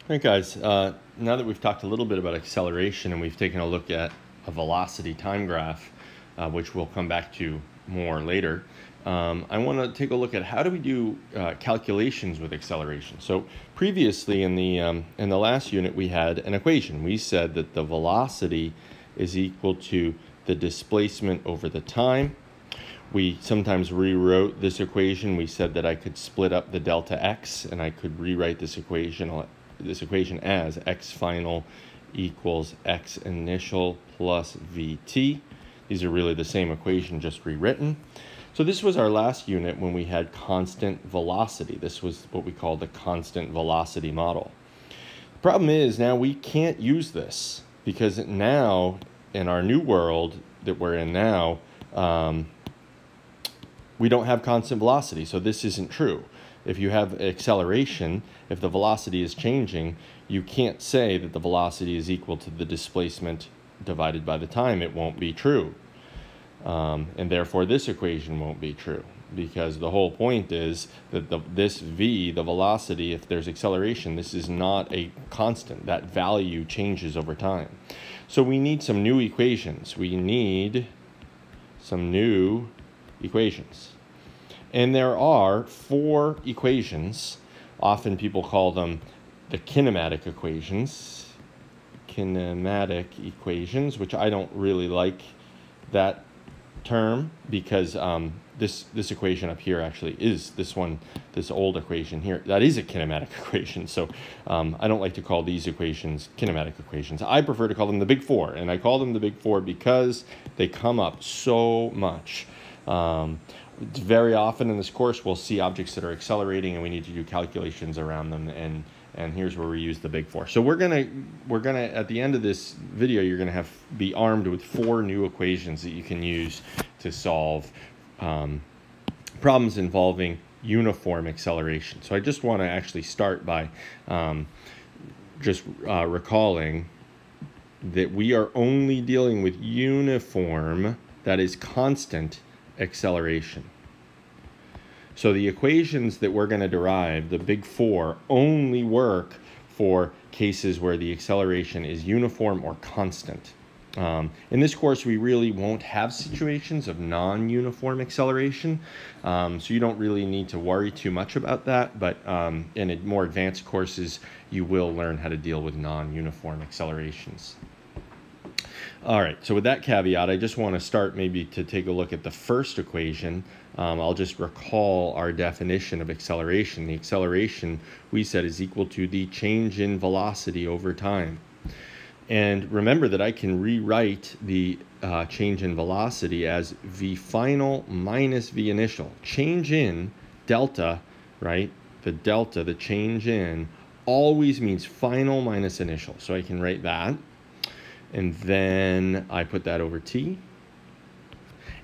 All right, guys, now that we've talked a little bit about acceleration and we've taken a look at a velocity time graph, which we'll come back to more later, I want to take a look at how do we do calculations with acceleration. So previously in the last unit we had an equation. We said that the velocity is equal to the displacement over the time. We sometimes rewrote this equation. We said that I could split up the delta x and I could rewrite this equation as x final equals x initial plus vt. These are really the same equation, just rewritten. So this was our last unit when we had constant velocity. This was what we call the constant velocity model. The problem is now we can't use this because now in our new world that we're in now, we don't have constant velocity, so this isn't true. If you have acceleration, if the velocity is changing, you can't say that the velocity is equal to the displacement divided by the time. It won't be true. And therefore this equation won't be true, because the whole point is that this v, the velocity, if there's acceleration, this is not a constant. That value changes over time. So we need some new equations. We need some new equations. And there are 4 equations. Often people call them the kinematic equations. Kinematic equations, which I don't really like that term because this equation up here actually is this old equation here. That is a kinematic equation. So I don't like to call these equations kinematic equations. I prefer to call them the big 4. And I call them the big 4 because they come up so much. Very often in this course we'll see objects that are accelerating and we need to do calculations around them, and here's where we use the big 4. So we're gonna at the end of this video you're gonna be armed with 4 new equations that you can use to solve problems involving uniform acceleration. So I just want to actually start by recalling that we are only dealing with uniform, that is constant, acceleration. So the equations that we're going to derive, the big 4, only work for cases where the acceleration is uniform or constant. In this course, we really won't have situations of non-uniform acceleration, so you don't really need to worry too much about that, but in more advanced courses, you will learn how to deal with non-uniform accelerations. All right, so with that caveat, I just want to start maybe to take a look at the first equation. I'll just recall our definition of acceleration. The acceleration, we said, is equal to the change in velocity over time. And remember that I can rewrite the change in velocity as v final minus v initial. Change in, delta, right? The delta, the change in, always means final minus initial. So I can write that. And then I put that over t.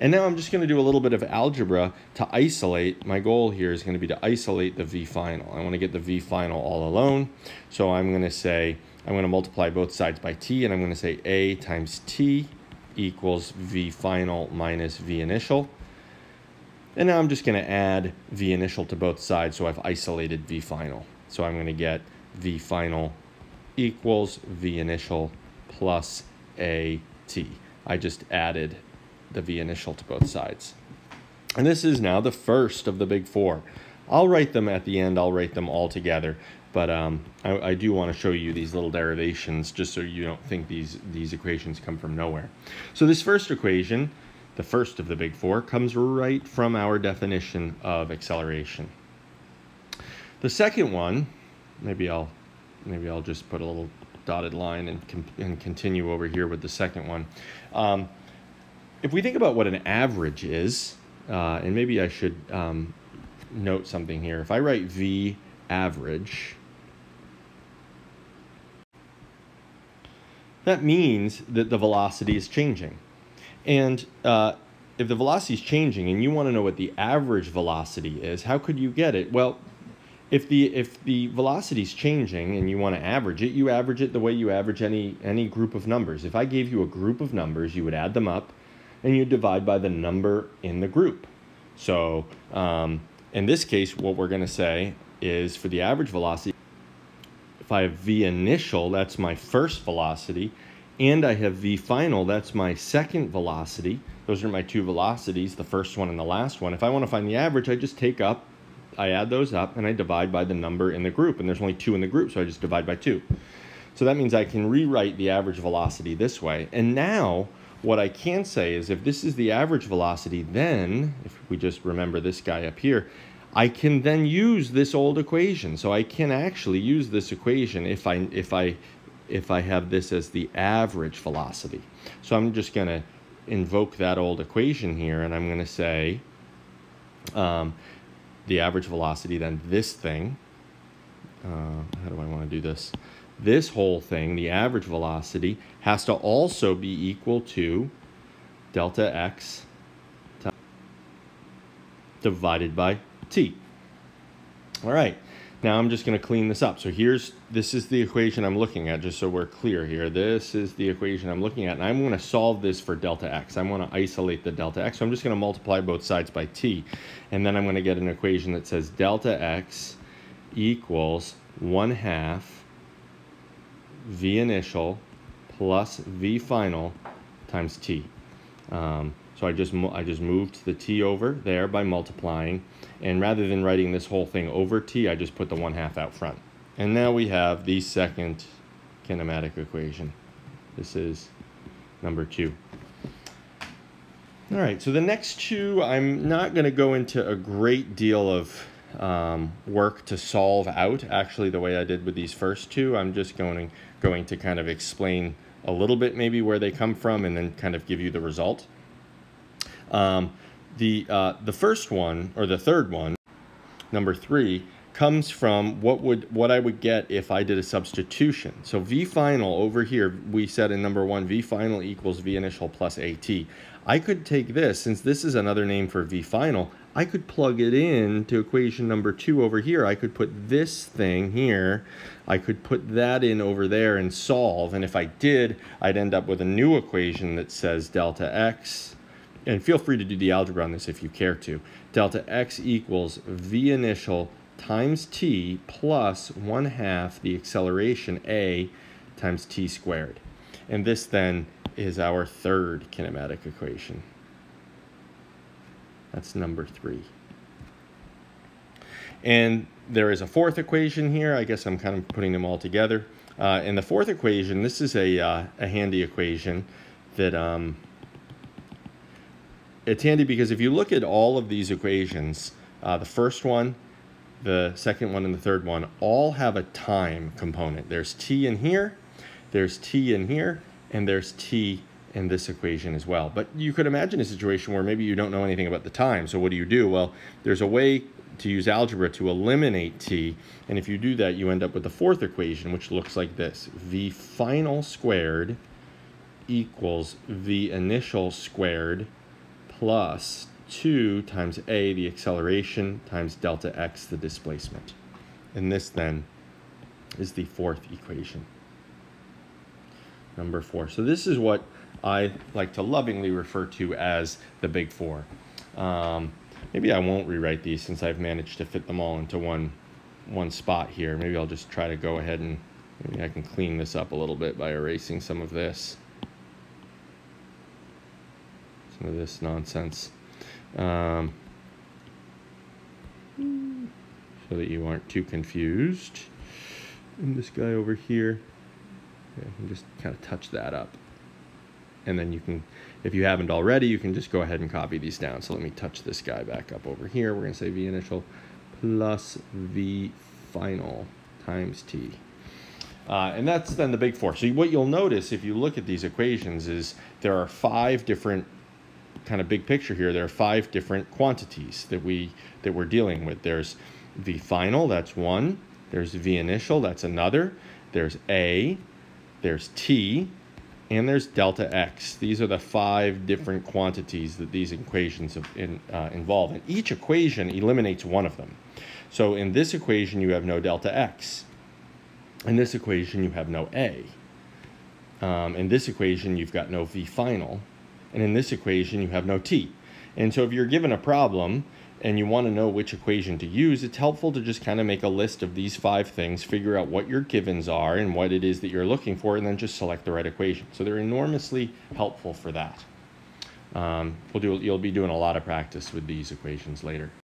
And now I'm just going to do a little bit of algebra to isolate. My goal here is going to be to isolate the v final. I want to get the v final all alone. So I'm going to multiply both sides by t, and I'm going to say a times t equals v final minus v initial. And now I'm just going to add v initial to both sides, so I've isolated v final. So I'm going to get v final equals v initial plus a t. I just added the v initial to both sides. And this is now the first of the big 4. I'll write them at the end. I'll write them all together. But I do want to show you these little derivations just so you don't think these equations come from nowhere. So this first equation, the first of the big 4, comes right from our definition of acceleration. The second one, maybe I'll just put a little dotted line and continue over here with the second one. If we think about what an average is, and maybe I should note something here. If I write v average, that means that the velocity is changing. And if the velocity is changing and you want to know what the average velocity is, how could you get it? Well, if the velocity is changing and you want to average it, you average it the way you average any group of numbers. If I gave you a group of numbers, you would add them up and you divide by the number in the group. So in this case, what we're going to say is for the average velocity, if I have v initial, that's my first velocity, and I have v final, that's my second velocity. Those are my two velocities, the first one and the last one. If I want to find the average, I just I add those up, and I divide by the number in the group. And there's only 2 in the group, so I just divide by 2. So that means I can rewrite the average velocity this way. And now, what I can say is if this is the average velocity, then, if we just remember this guy up here, I can then use this old equation. So I can actually use this equation if I have this as the average velocity. So I'm just going to invoke that old equation here, and I'm going to say the average velocity, then this thing, how do I want to do this? This whole thing, the average velocity, has to also be equal to delta x divided by t. All right, now I'm just going to clean this up. So this is the equation I'm looking at, just so we're clear here. This is the equation I'm looking at, and I'm going to solve this for delta x. I want to isolate the delta x, so I'm just going to multiply both sides by t, and then I'm going to get an equation that says delta x equals 1/2 v initial plus v final times t. So I just moved the t over there by multiplying, and rather than writing this whole thing over t, I just put the 1/2 out front. And now we have the second kinematic equation. This is number 2. All right, so the next two, I'm not going to go into a great deal of work to solve out, actually, the way I did with these first two. I'm just going to kind of explain a little bit maybe where they come from, and then kind of give you the result. The first one, or the third one, number 3, comes from what I would get if I did a substitution. So v final over here, we said in number 1, v final equals v initial plus at. I could take this, since this is another name for v final, I could plug it in to equation number 2 over here. I could put this thing here, I could put that in over there and solve, and if I did, I'd end up with a new equation that says delta x, and feel free to do the algebra on this if you care to, delta x equals v initial times t plus 1/2 the acceleration a times t squared. And this then is our third kinematic equation. That's number 3. And there is a fourth equation here. I guess I'm kind of putting them all together. And the fourth equation, this is a handy equation that it's handy because if you look at all of these equations, the first one, the second one, and the third one all have a time component. There's t in here, there's t in here, and there's t in this equation as well. But you could imagine a situation where maybe you don't know anything about the time. So what do? Well, there's a way to use algebra to eliminate t, and if you do that, you end up with the fourth equation, which looks like this: v final squared equals v initial squared plus 2 times a, the acceleration, times delta x, the displacement. And this then is the fourth equation, number 4. So this is what I like to lovingly refer to as the big 4. Maybe I won't rewrite these since I've managed to fit them all into one spot here. Maybe I'll just try to go ahead and maybe I can clean this up a little bit by erasing some of this nonsense. So that you aren't too confused. And this guy over here, I can just kind of touch that up. And then you can, if you haven't already, you can just go ahead and copy these down. So let me touch this guy back up over here. We're going to say v initial plus v final times t. And that's then the big 4. So what you'll notice if you look at these equations is there are 5 different, kind of big picture here, there are 5 different quantities that we're dealing with. There's v final, that's 1. There's v initial, that's another. There's a, there's t, and there's delta x. These are the 5 different quantities that these equations involve. And each equation eliminates one of them. So in this equation, you have no delta x. In this equation, you have no a. In this equation, you've got no v final. And in this equation, you have no t. And so if you're given a problem and you want to know which equation to use, it's helpful to just kind of make a list of these 5 things, figure out what your givens are and what it is that you're looking for, and then just select the right equation. So they're enormously helpful for that. You'll be doing a lot of practice with these equations later.